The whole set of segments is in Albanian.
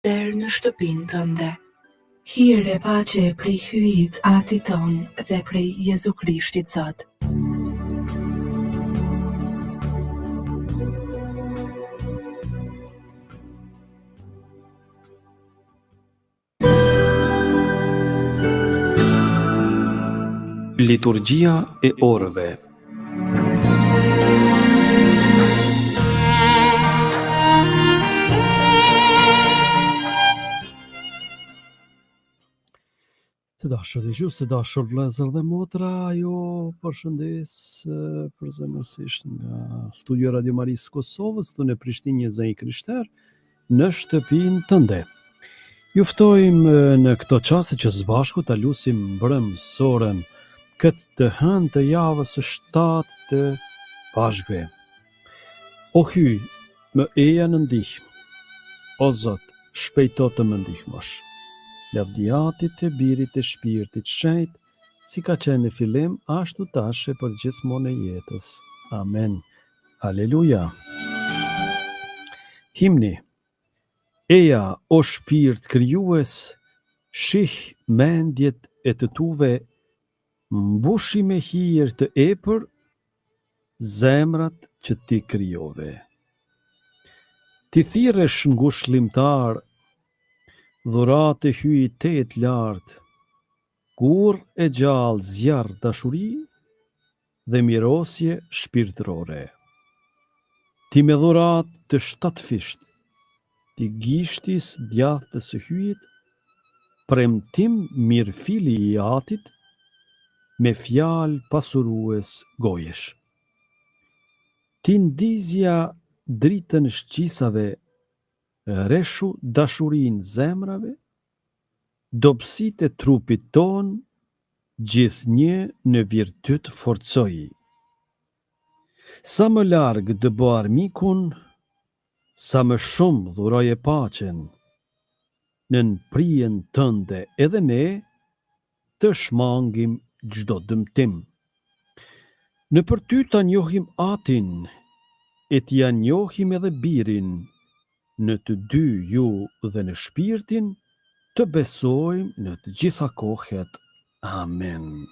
shter në shtëpinë tënde. Hire e paqe prej hyjit Atit ton dhe prej Jezu Krishtit Zot. Liturgjia e orëve. Të dashur dëgjues, të dashur vëllezër dhe motra, ju përshëndes përzemërsisht nga Studio Radio Marisë Kosovës, këtu në Prishtinë Zënj Krishter, në shtëpinë tënde. Ju ftojmë në këto çaste që së bashku ta lutim mbrëmësoren këtë të hënë të javës së 7 të bashkëve. O hyj, më eja në ndihmë, o Zot, shpejto të më ndihmosh. Lavdiatit të Birit të Shpirtit Shenjt, si ka qenë në fillim, ashtu tash e për gjithmonë e jetës. Amen. Aleluja. Himni. Eja, o shpirt krijues, shih mendjet e të tuve, mbushi me hir të epër zemrat që ti krijove. Ti thirresh ngushëllimtar, dhuratë hyj tet lart, kur e gjallë zjarr dashuri dhe mirosje shpirtërore. Ti me dhuratë të shtatfisht, ti gishtis djathtë së hyjit, premtim mirëfili i Atit, me fjalë pasurues gojesh. Ti ndizja dritën shqisave, reshu dashurin zemrave, dobësit e trupit ton, gjithnjë në virtyt forcoi. Sa më largë dëbo armikun, sa më shumë dhuroje paqen, nën prijen tënde edhe ne, të shmangim çdo dëmtim. Në për ty ta njohim Atin, e t'ja njohim edhe Birin, në të dy ju dhe në shpirtin, të besojmë në të gjitha kohet. Amen.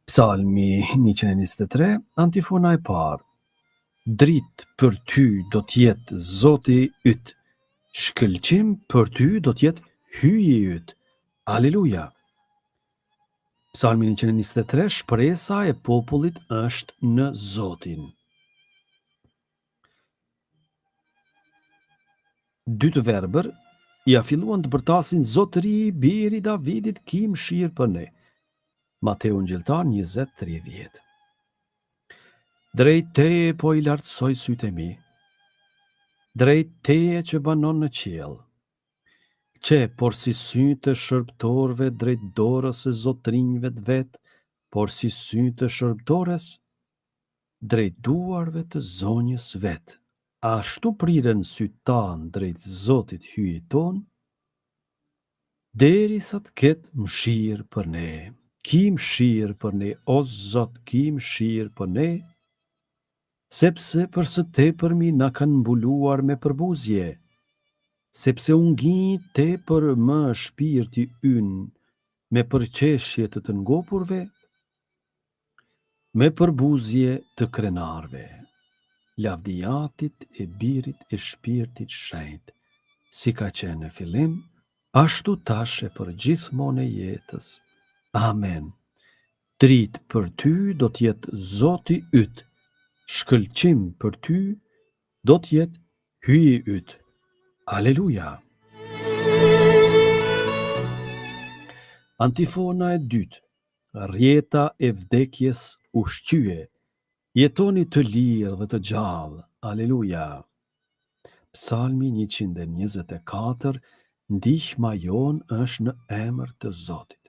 Psalmi 123, antifona e parë. Dritë për ty do t'jetë Zoti yt, shkëlqim për ty do t'jetë hyji yt. Aleluja. Psalmi 123, shpresa e popullit është në Zotin. Dytë verbër ja filluan të bërtasin zotëri biri Davidit ki mëshirë për ne. Mateu Ngjilltar 20:30. Drejt teje po i lartësoj sytë e mi, drejt teje që banon në qiell, që por si sy të shërbëtorëve drejt dorës së zotrinjve të vet, por si sy të shërbëtores drejt duarve të zonjës vet. Ashtu priren sytë tanë drejt Zotit hyjit ton, derisa të ketë mëshirë për ne. Ki mëshirë për ne, o Zot, ki mëshirë për ne, sepse për së tepërmi na kanë mbuluar me përbuzje, sepse u ngjit tepër më shpirti ynë me përqeshje të ngopurve, me përbuzje të krenarve. Lavdiatit e Birit e Shpirtit Shenjt, si ka qenë në fillim, ashtu tash e për gjithmonë e jetës. Amen. Dritë për ty do t'jetë Zoti yt, shkëlqim për ty do t'jetë hyji yt. Aleluja. Antifona e dytë. Rjeta e vdekjes ushqye, jetoni të lirë dhe të gjallë. Aleluja. Psalmi 124, ndihma jon është në emër të Zotit.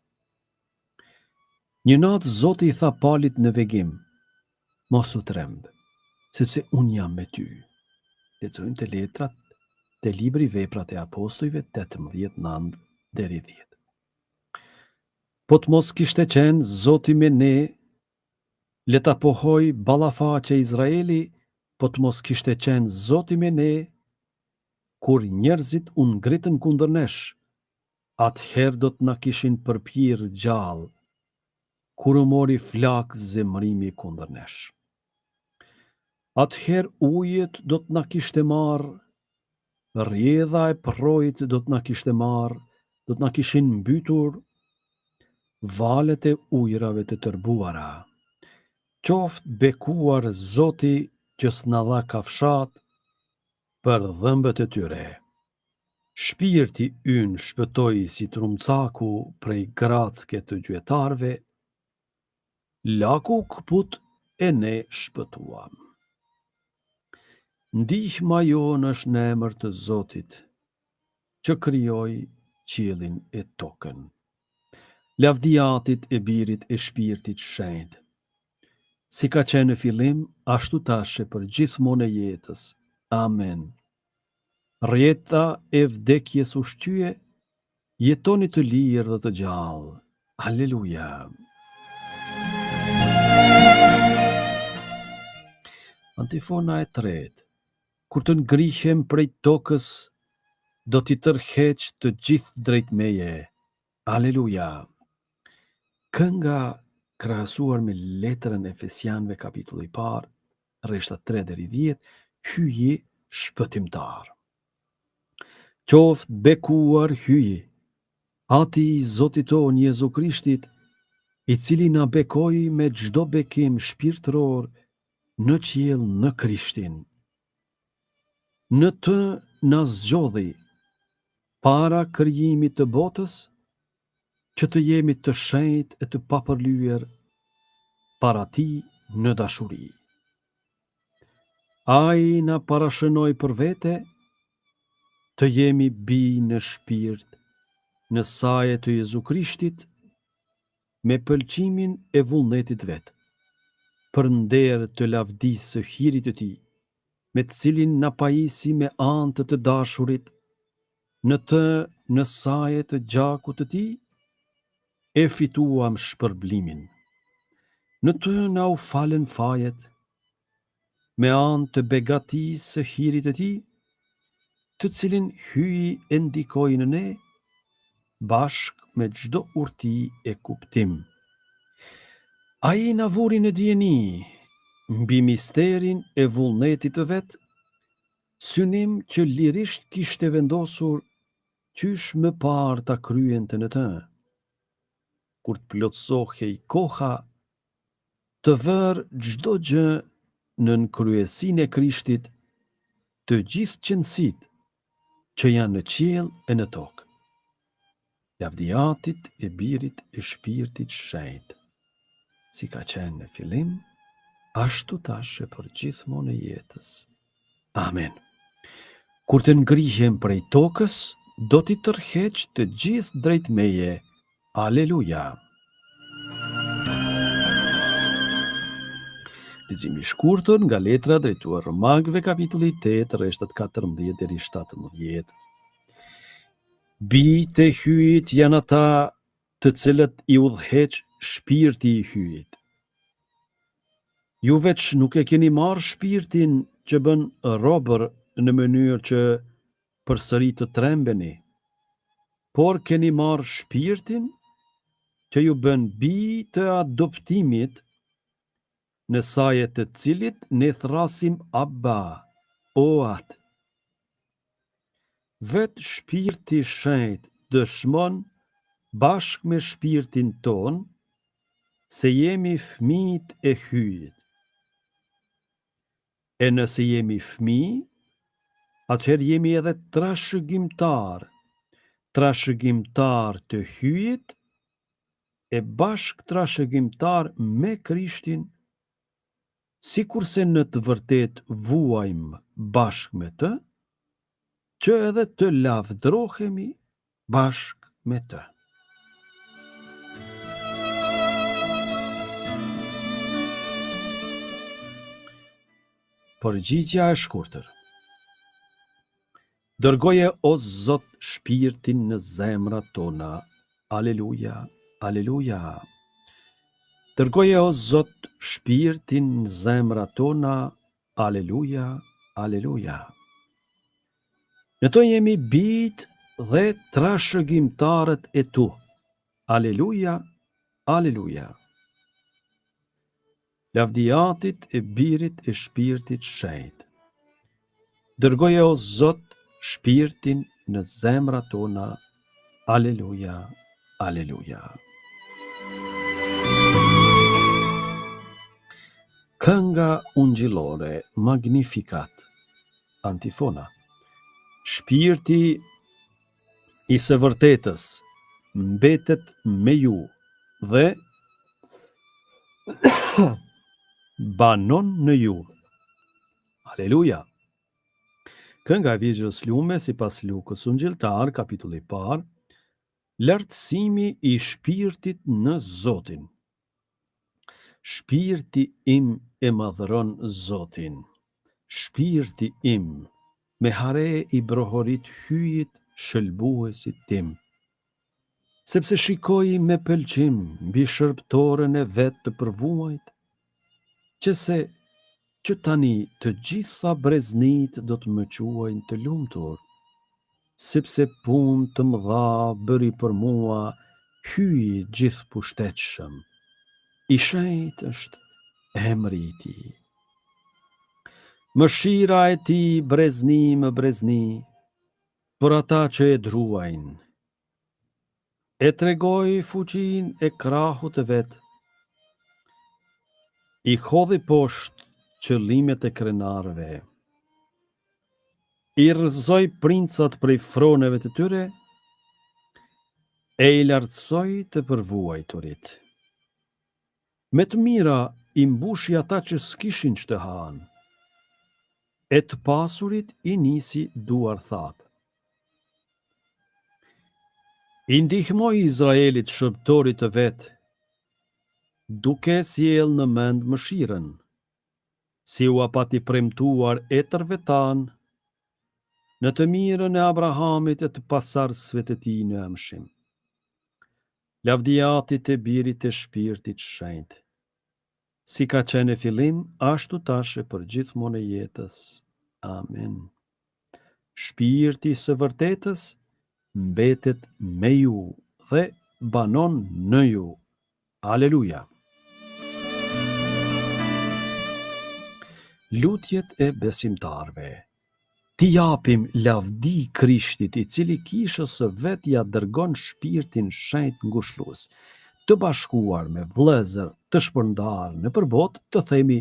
Një natë Zoti i tha Palit në vegim, mos u tremb, sepse unë jam me ty. Lexojmë të letrat të libri Veprat e Apostujve 18:9 deri 10. Po të mos kishte qenë Zoti me ne, Le ta pohoj ballafaqe Izraeli, po të mos kishte qenë Zoti me ne, kur njerëzit u ngritën kundër nesh, atëherë do të na kishin përpirë gjallë, kur u mori flak zemrimi kundër nesh. Atëherë ujet do të na kishte marrë, rrjedha e prrojit do të na kishte marrë, do të na kishin mbytur valet e ujrave të tërbuara. Qoftë bekuar Zoti që s'na dha kafshat për dhëmbët e tyre. Shpirti ynë shpëtoi si trumcaku prej gracke të gjyqtarëve, laku kput e ne shpëtuam. Ndihma jonë është në emër të Zotit, që krijoi qiellin e tokën. Lavdia Atit e Birit e Shpirtit Shenjtë, si ka qenë në fillim, ashtu tashe për gjithmonë e jetës. Amen. Rjeta e vdekjes u shtyje, jetoni të lirë dhe të gjallë. Aleluja. Antifona e tretë. Kur të ngrihem prej tokës, do t'i tërheq të gjithë drejt meje. Aleluja. Kënga krahasuar me letrën e Efesianëve kapitulli i parë, rreshta 3 deri 10, hyji shpëtimtar. Qoftë bekuar hyji, Ati i Zotit tonë Jezu Krishtit, i cili na bekoi me çdo bekim shpirtëror në qiell në Krishtin. Në të na zgjodhi para krijimit të botës, që të jemi të shenjtë e të papërlyer para Tij në dashuri. Ai na parashënoi për vete, të jemi bij në shpirt, në saje të Jezu Krishtit, me pëlqimin e vullnetit vet, për nder të lavdisë së hirit të Tij, me të cilin na pajisi me anë të dashurit, në saje të gjakut të Tij, e fituam shpërblimin. Në të na u falen fajet, me anë të begatisë së hirit të Tij, të cilin hyi e ndikoi në ne, bashk me çdo urti e kuptim. Ai na vuri në dijeni, mbi misterin e vullnetit të vet, synim që lirisht kishte vendosur qysh më parë ta kryente në të. Kur të plotësohej koha, të vërë çdo gjë nën kryesinë e Krishtit, të gjithë qëndësitë që janë në qiell e në tokë. Lavdia Atit e Birit e Shpirtit Shenjtë, si ka qenë në fillim, ashtu tashe për gjithmonë e jetës. Amen. Kur të ngrihem prej tokës, do t'i tërheq të gjithë drejt meje. Aleluja. Leximi i shkurtër nga letra drejtuar Romakëve kapitulli 8, rreshtat 14 deri 17. Bijtë e hyjit janë ata të cilët i udhëheq shpirti i hyjit. Ju veç nuk e keni marrë shpirtin që bën robër në mënyrë që përsëri të trembeni, por keni marrë shpirtin që ju bën bij të adoptimit, në saje të cilit ne thrasim Abba, o Atë. Vetë Shpirti Shenjtë dëshmon bashk me shpirtin ton se jemi fëmijët e hyjit. E nëse jemi fëmijë, atëherë jemi edhe trashëgimtar të hyjit, e bashk trashëgimtar me Krishtin, sikurse në të vërtet vuajmë bashk me të, që edhe të lavdërohemi bashk me të. Përgjigja e shkurtër. Dërgoje o Zot shpirtin në zemrat tona. Aleluja, aleluja. Dërgoje o Zot shpirtin në zemrat tona, aleluja, aleluja. Ne to jemi bijtë dhe trashëgimtarët e tu, aleluja, aleluja. Lavdiatit e Birit e Shpirtit Shenjtë. Dërgoje o Zot shpirtin në zemrat tona, aleluja, aleluja. Kënga ungjillore, Magnificat, antifona. Shpirti i së vërtetës mbetet me ju dhe banon në ju. Aleluja. Kënga e Virgjës Lume sipas Lukës Ungjilltar, kapitulli 1, lartësimi i shpirtit në Zotin. Shpirti im e madhëron Zotin. Shpirti im me hare i brohorit hyjit shëlbuesit tim. Sepse shikoi me pëlqim mbi shërbëtorën e vet të përvuajt, që tani të gjitha breznit do të më quajnë të lumtur, sepse punë të mëdha bëri për mua, hyi gjithë pushtetshëm. I shenjtë është emri i tij. Mëshira e tij brezni më brezni për ata që e druajnë. E tregoi fuqinë e krahut të vet. I hodhi poshtë qëllimet e krenarëve. I rrëzoi princat prej froneve të tyre, e i lartësoi të përvuajturit. Me të mira i mbushi ata që s'kishin ç'të hanë, e të pasurit i nisi duar thatë. I ndihmoi Izraelit shërbëtorit të vet, duke sjell në mend mëshirën, si u apati premtuar etërve tanë, në të mirën e Abrahamit e të pasardhësve të tij në emshim. Lavdiatit e Birit e Shpirtit Shenjtë, si ka qenë në fillim, ashtu tash e për gjithmonë e jetës. Amen. Shpirti i së vërtetës mbetet me ju dhe banon në ju. Aleluja. Lutjet e besimtarve. Ti japim lavdi Krishtit, i cili kishës së vet ja dërgon Shpirtin Shenjtë ngushëllues, të bashkuar me vëllezër të shpërndarë nëpër botë, të themi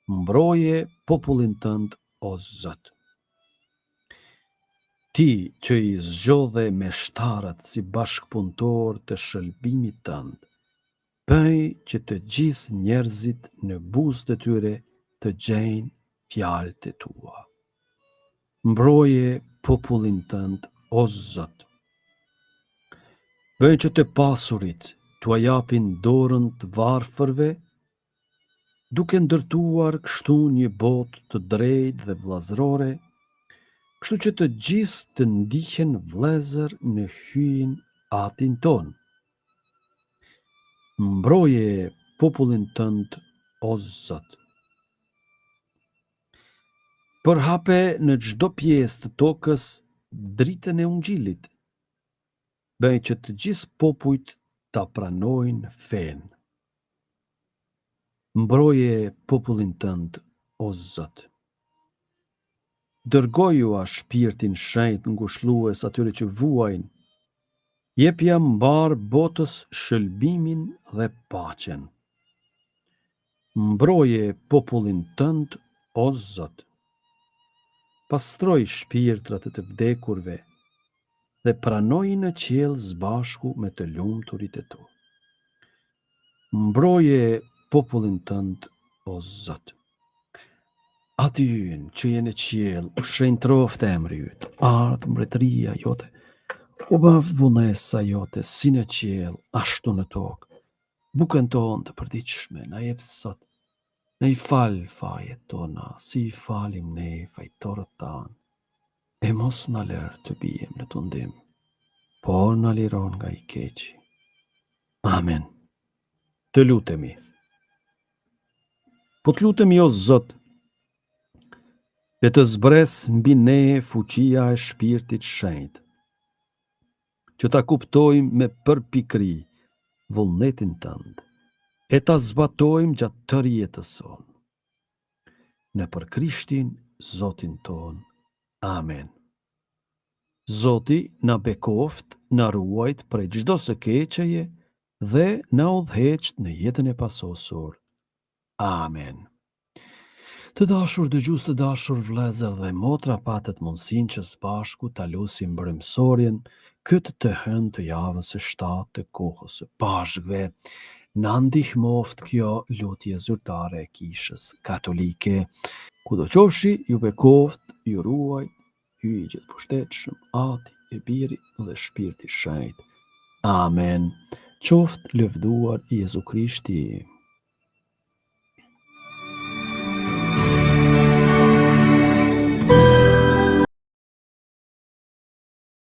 mbroje popullin tënd o Zot. Ti që i zgjodhe meshtarët si bashkpunëtor të shëlbimit tënd, bëj që të gjithë njerëzit në buzët e tyre të gjejnë fjalët e tua. Mbroje popullin tënd o Zot. Bëj që të pasurit t'ua japin dorën të varfërve, duke ndërtuar kështu një botë të drejtë dhe vllazërore, kështu që të gjithë të ndihen vëllezër në hyjin atin ton. Mbroje popullin tënd o Zot. Përhape në çdo pjesë të tokës dritën e Ungjillit. Bëj që të gjithë popujt ta pranojnë fenë. Mbroje popullin tënd o Zot. Dërgojua Shpirtin Shenjtë ngushëllues atyre që vuajnë, jepja mbar botës shëlbimin dhe paqen. Mbroje popullin tënd o Zot. Pastroj shpirtrat e të vdekurve dhe pranoj në qiell zbashku me të lumturit e tu. Mbroje popullin tënd o Zot. Aty që je në qiell, u shenjtroft emri yt, ardh mbretëria jote, u bëft vullnesa jote, si në qiell, ashtu në tokë. Bukën tonë të përditshme na jep sot. Ne i fal fajet tona, si i falim ne fajtorët tanë, e mos na lër të bijem në tundim, por na liron nga i keqi. Amen. Të lutemi. Po të lutemi o Zot, le të zbres mbi ne fuqia e Shpirtit Shenjtë, që ta kuptojmë me përpikëri vullnetin tënd, e ta zbatojmë gjatë tërë jetës sonë. Në për Krishtin Zotin ton. Amen. Zoti na bekoft, na ruajt prej çdo së keqeje dhe na udhëheq në jetën e pasosur. Amen. Të dashur dëgjues, të dashur vëllezër dhe motra, patët mundësinë që së bashku ta lusim mbrëmsorjen këtë të hënë të javës së 7 të kohës së Pashkve. Na ndihmoft kjo lutje zyrtare e Kishës Katolike. Kudo qofshi, ju bekoft, ju ruajt, ju i gjithë pushtetshëm, Ati e Biri dhe Shpirti Shenjtë. Amen. Qoft lëvduar Jezu Krishti.